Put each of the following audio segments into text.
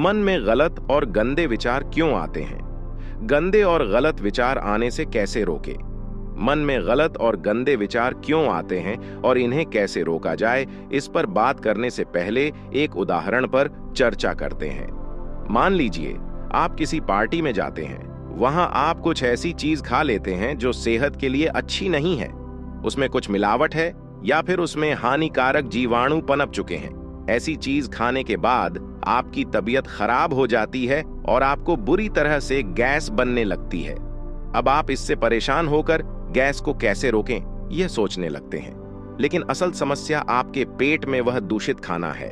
मन में गलत और गंदे विचार क्यों आते हैं? गंदे और गलत विचार आने से कैसे रोकें? मन में गलत और गंदे विचार क्यों आते हैं और इन्हें कैसे रोका जाए, इस पर बात करने से पहले एक उदाहरण पर चर्चा करते हैं। मान लीजिए आप किसी पार्टी में जाते हैं। वहां आप कुछ ऐसी चीज खा लेते हैं जो सेहत के लिए अच्छी नहीं है। उसमें कुछ मिलावट है या फिर उसमें हानिकारक जीवाणु पनप चुके हैं। ऐसी चीज खाने के बाद आपकी तबीयत खराब हो जाती है और आपको बुरी तरह से गैस बनने लगती है। अब आप इससे परेशान होकर गैस को कैसे रोकें, यह सोचने लगते हैं। लेकिन असल समस्या आपके पेट में वह दूषित खाना है।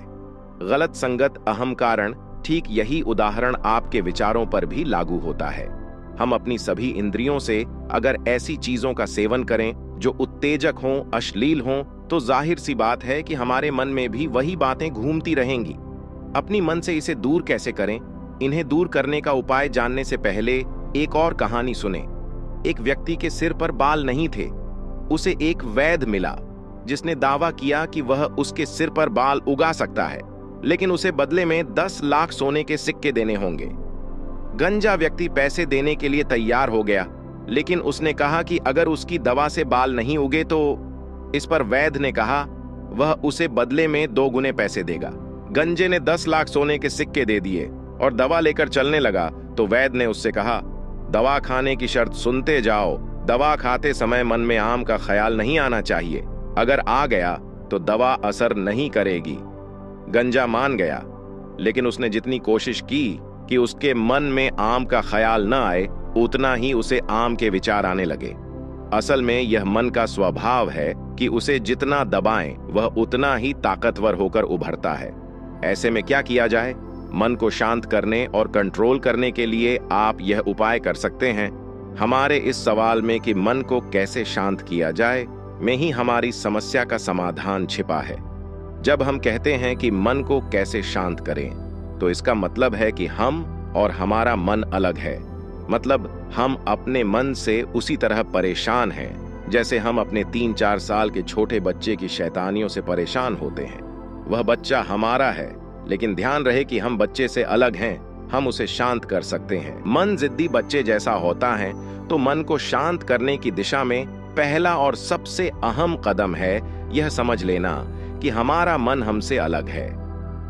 गलत संगत, अहम कारण, ठीक यही उदाहरण आपके विचारों पर भी लागू होता है। हम अपनी सभी इंद्रियों से अगर ऐसी चीजों का सेवन करें जो उत्तेजक हों, अश्लील हों, तो जाहिर सी बात है कि हमारे मन में भी वही बातें घूमती रहेंगी। अपनी मन से इसे दूर कैसे करें? इन्हें दूर करने का उपाय जानने से पहले एक और कहानी सुने। एक व्यक्ति के सिर पर बाल नहीं थे। उसे एक वैद्य मिला जिसने दावा किया कि वह उसके सिर पर बाल उगा सकता है, लेकिन उसे बदले में 10 लाख सोने के सिक्के देने होंगे। गंजा व्यक्ति पैसे देने के लिए तैयार हो गया, लेकिन उसने कहा कि अगर उसकी दवा से बाल नहीं उगे तो। इस पर वैद्य ने कहा वह उसे बदले में 2 गुने पैसे देगा। गंजे ने 10 लाख सोने के सिक्के दे दिए और दवा लेकर चलने लगा तो वैद्य ने उससे कहा, दवा खाने की शर्त सुनते जाओ। दवा खाते समय मन में आम का ख्याल नहीं आना चाहिए। अगर आ गया तो दवा असर नहीं करेगी। गंजा मान गया, लेकिन उसने जितनी कोशिश की कि उसके मन में आम का ख्याल न आए, उतना ही उसे आम के विचार आने लगे। असल में यह मन का स्वभाव है कि उसे जितना दबाएं वह उतना ही ताकतवर होकर उभरता है। ऐसे में क्या किया जाए? मन को शांत करने और कंट्रोल करने के लिए आप यह उपाय कर सकते हैं। हमारे इस सवाल में कि मन को कैसे शांत किया जाए में ही हमारी समस्या का समाधान छिपा है। जब हम कहते हैं कि मन को कैसे शांत करें, तो इसका मतलब है कि हम और हमारा मन अलग है। मतलब हम अपने मन से उसी तरह परेशान हैं जैसे हम अपने 3-4 साल के छोटे बच्चे की शैतानियों से परेशान होते हैं। वह बच्चा हमारा है, लेकिन ध्यान रहे कि हम बच्चे से अलग हैं। हम उसे शांत कर सकते हैं। मन जिद्दी बच्चे जैसा होता है, तो मन को शांत करने की दिशा में पहला और सबसे अहम कदम है यह समझ लेना कि हमारा मन हमसे अलग है।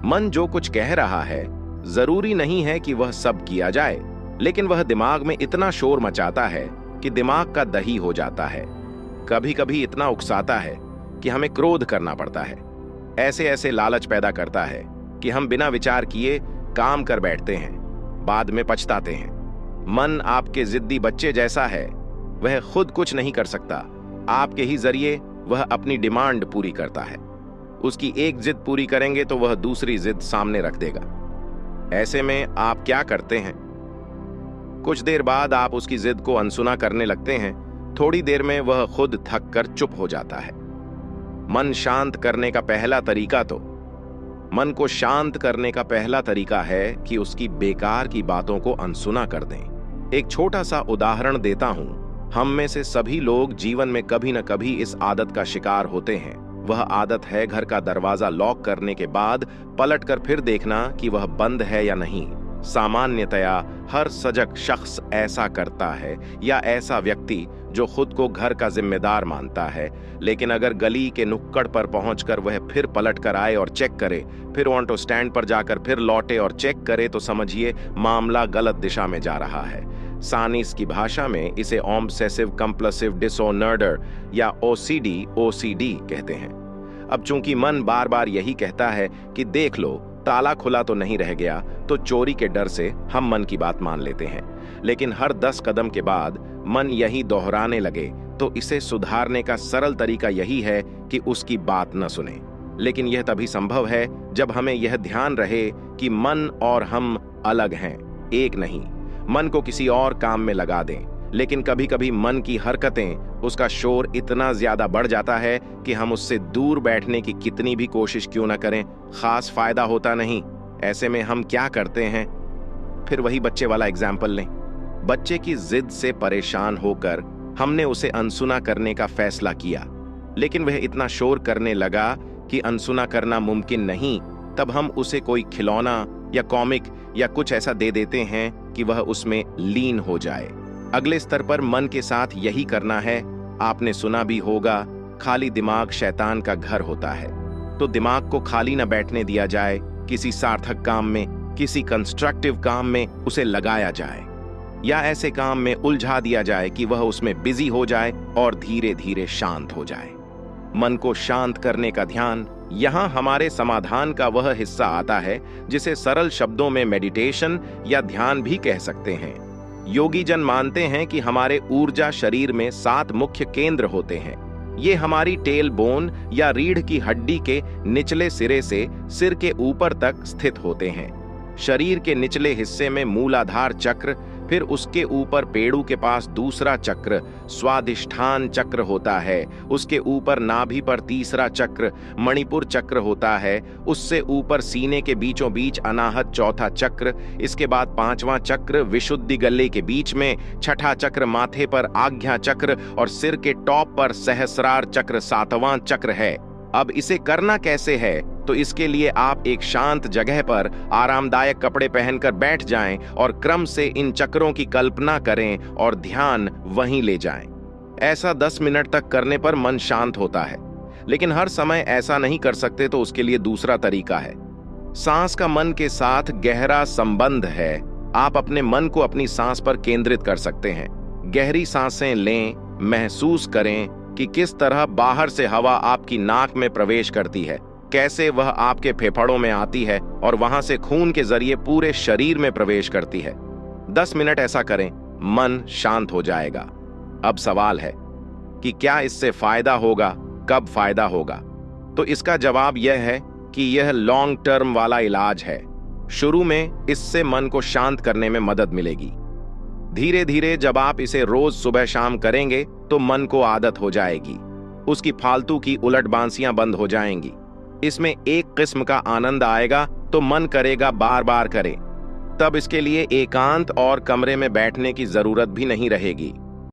मन जो कुछ कह रहा है, जरूरी नहीं है कि वह सब किया जाए, लेकिन वह दिमाग में इतना शोर मचाता है कि दिमाग का दही हो जाता है। कभी कभी इतना उकसाता है कि हमें क्रोध करना पड़ता है। ऐसे ऐसे लालच पैदा करता है कि हम बिना विचार किए काम कर बैठते हैं, बाद में पछताते हैं। मन आपके जिद्दी बच्चे जैसा है। वह खुद कुछ नहीं कर सकता, आपके ही जरिए वह अपनी डिमांड पूरी करता है। उसकी एक जिद पूरी करेंगे तो वह दूसरी जिद सामने रख देगा। ऐसे में आप क्या करते हैं? कुछ देर बाद आप उसकी जिद को अनसुना करने लगते हैं। थोड़ी देर में वह खुद थक कर चुप हो जाता है। मन शांत करने का पहला तरीका मन को शांत करने का पहला तरीका है कि उसकी बेकार की बातों को अनसुना कर दें। एक छोटा सा उदाहरण देता हूं। हम में से सभी लोग जीवन में कभी न कभी इस आदत का शिकार होते हैं। वह आदत है घर का दरवाजा लॉक करने के बाद पलटकर फिर देखना कि वह बंद है या नहीं। सामान्यतया हर सजग शख्स ऐसा करता है, या ऐसा व्यक्ति जो खुद को घर का जिम्मेदार मानता है। लेकिन अगर गली के नुक्कड़ पर पहुंचकर वह फिर पलट कर आए और चेक करे, फिर ऑटो स्टैंड पर जाकर फिर लौटे और चेक करे, तो समझिए मामला गलत दिशा में जा रहा है। साइंस की भाषा में इसे ऑब्सेसिव कंपल्सिव डिसऑर्डर या ओसीडी कहते हैं। अब चूंकि मन बार बार यही कहता है कि देख लो ताला खुला तो नहीं रह गया, तो चोरी के डर से हम मन की बात मान लेते हैं। लेकिन हर 10 कदम के बाद मन यही दोहराने लगे, तो इसे सुधारने का सरल तरीका यही है कि उसकी बात न सुने। लेकिन यह तभी संभव है जब हमें यह ध्यान रहे कि मन और हम अलग हैं, एक नहीं। मन को किसी और काम में लगा दें, लेकिन कभी कभी मन की हरकतें, उसका शोर इतना ज्यादा बढ़ जाता है कि हम उससे दूर बैठने की कितनी भी कोशिश क्यों न करें, खास फायदा होता नहीं। ऐसे में हम क्या करते हैं? फिर वही बच्चे वाला एग्जाम्पल लें। बच्चे की जिद से परेशान होकर हमने उसे अनसुना करने का फैसला किया, लेकिन वह इतना शोर करने लगा कि अनसुना करना मुमकिन नहीं। तब हम उसे कोई खिलौना या कॉमिक या कुछ ऐसा दे देते हैं कि वह उसमें लीन हो जाए। अगले स्तर पर मन के साथ यही करना है। आपने सुना भी होगा, खाली दिमाग शैतान का घर होता है। तो दिमाग को खाली न बैठने दिया जाए। किसी सार्थक काम में, किसी कंस्ट्रक्टिव काम में उसे लगाया जाए, या ऐसे काम में उलझा दिया जाए कि वह उसमें बिजी हो जाए और धीरे धीरे शांत हो जाए। मन को शांत करने का ध्यान, यहाँ हमारे समाधान का वह हिस्सा आता है जिसे सरल शब्दों में मेडिटेशन या ध्यान भी कह सकते हैं। योगी जन मानते हैं कि हमारे ऊर्जा शरीर में 7 मुख्य केंद्र होते हैं। ये हमारी टेल बोन या रीढ़ की हड्डी के निचले सिरे से सिर के ऊपर तक स्थित होते हैं। शरीर के निचले हिस्से में मूलाधार चक्र, फिर उसके ऊपर पेड़ू के पास दूसरा चक्र स्वादिष्ठान चक्र होता है। उसके ऊपर नाभि पर तीसरा चक्र मणिपुर चक्र होता है। उससे ऊपर सीने के बीचों बीच अनाहत चौथा चक्र। इसके बाद 5वां चक्र विशुद्धि गले के बीच में, छठा चक्र माथे पर आज्ञा चक्र और सिर के टॉप पर सहस्रार चक्र 7वां चक्र है। अब इसे करना कैसे है? तो इसके लिए आप एक शांत जगह पर आरामदायक कपड़े पहनकर बैठ जाएं और क्रम से इन चक्रों की कल्पना करें और ध्यान वहीं ले जाएं। ऐसा 10 मिनट तक करने पर मन शांत होता है, लेकिन हर समय ऐसा नहीं कर सकते, तो उसके लिए दूसरा तरीका है। सांस का मन के साथ गहरा संबंध है। आप अपने मन को अपनी सांस पर केंद्रित कर सकते हैं। गहरी सांसें लें, महसूस करें कि किस तरह बाहर से हवा आपकी नाक में प्रवेश करती है, कैसे वह आपके फेफड़ों में आती है और वहां से खून के जरिए पूरे शरीर में प्रवेश करती है। 10 मिनट ऐसा करें, मन शांत हो जाएगा। अब सवाल है कि क्या इससे फायदा होगा, कब फायदा होगा? तो इसका जवाब यह है कि यह लॉन्ग टर्म वाला इलाज है। शुरू में इससे मन को शांत करने में मदद मिलेगी। धीरे धीरे जब आप इसे रोज सुबह शाम करेंगे तो मन को आदत हो जाएगी। उसकी फालतू की उलट बांसियां बंद हो जाएंगी। इसमें एक किस्म का आनंद आएगा तो मन करेगा बार बार करें। तब इसके लिए एकांत और कमरे में बैठने की जरूरत भी नहीं रहेगी।